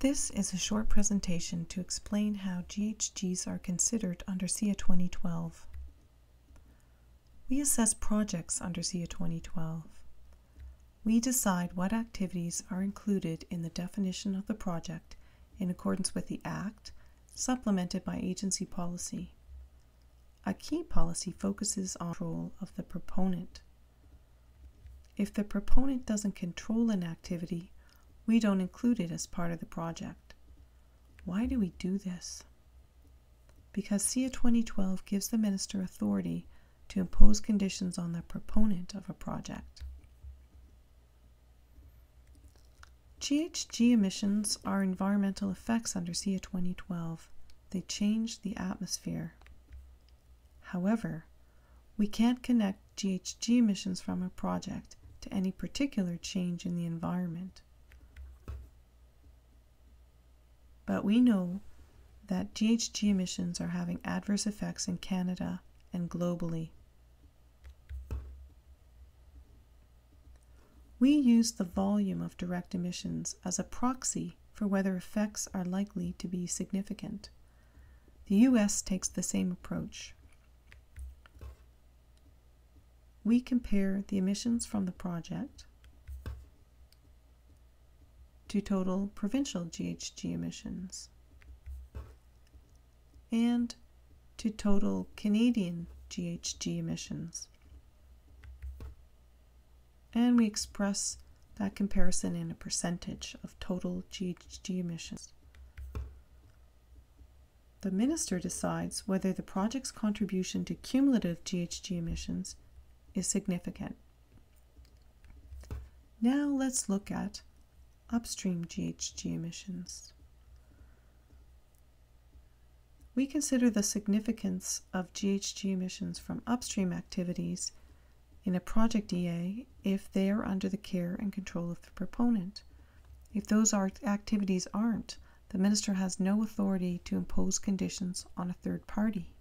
This is a short presentation to explain how GHGs are considered under CEAA 2012. We assess projects under CEAA 2012. We decide what activities are included in the definition of the project in accordance with the Act, supplemented by agency policy. A key policy focuses on control of the proponent. If the proponent doesn't control an activity, we don't include it as part of the project. Why do we do this? Because CEAA 2012 gives the minister authority to impose conditions on the proponent of a project. GHG emissions are environmental effects under CEAA 2012. They change the atmosphere. However, we can't connect GHG emissions from a project to any particular change in the environment. But we know that GHG emissions are having adverse effects in Canada and globally. We use the volume of direct emissions as a proxy for whether effects are likely to be significant. The US takes the same approach. We compare the emissions from the project to total provincial GHG emissions and to total Canadian GHG emissions. And we express that comparison in a percentage of total GHG emissions. The minister decides whether the project's contribution to cumulative GHG emissions is significant. Now let's look at upstream GHG emissions. We consider the significance of GHG emissions from upstream activities in a project EA if they are under the care and control of the proponent. If those activities aren't, the minister has no authority to impose conditions on a third party.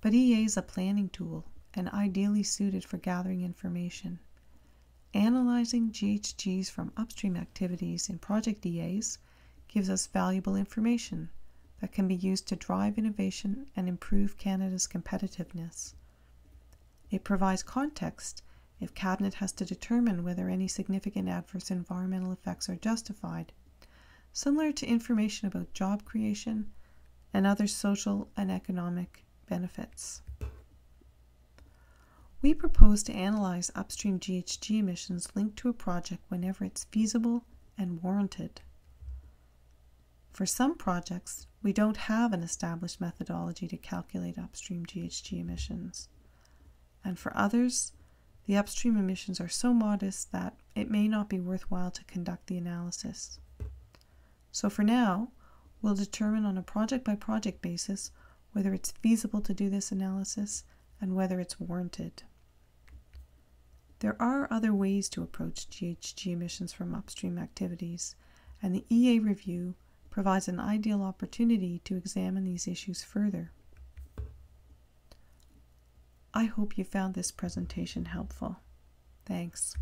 But EA is a planning tool and ideally suited for gathering information. Analyzing GHGs from upstream activities in project EAs gives us valuable information that can be used to drive innovation and improve Canada's competitiveness. It provides context if Cabinet has to determine whether any significant adverse environmental effects are justified, similar to information about job creation and other social and economic benefits. We propose to analyze upstream GHG emissions linked to a project whenever it's feasible and warranted. For some projects, we don't have an established methodology to calculate upstream GHG emissions. And for others, the upstream emissions are so modest that it may not be worthwhile to conduct the analysis. So for now, we'll determine on a project-by-project basis whether it's feasible to do this analysis and whether it's warranted. There are other ways to approach GHG emissions from upstream activities, and the EA review provides an ideal opportunity to examine these issues further. I hope you found this presentation helpful. Thanks.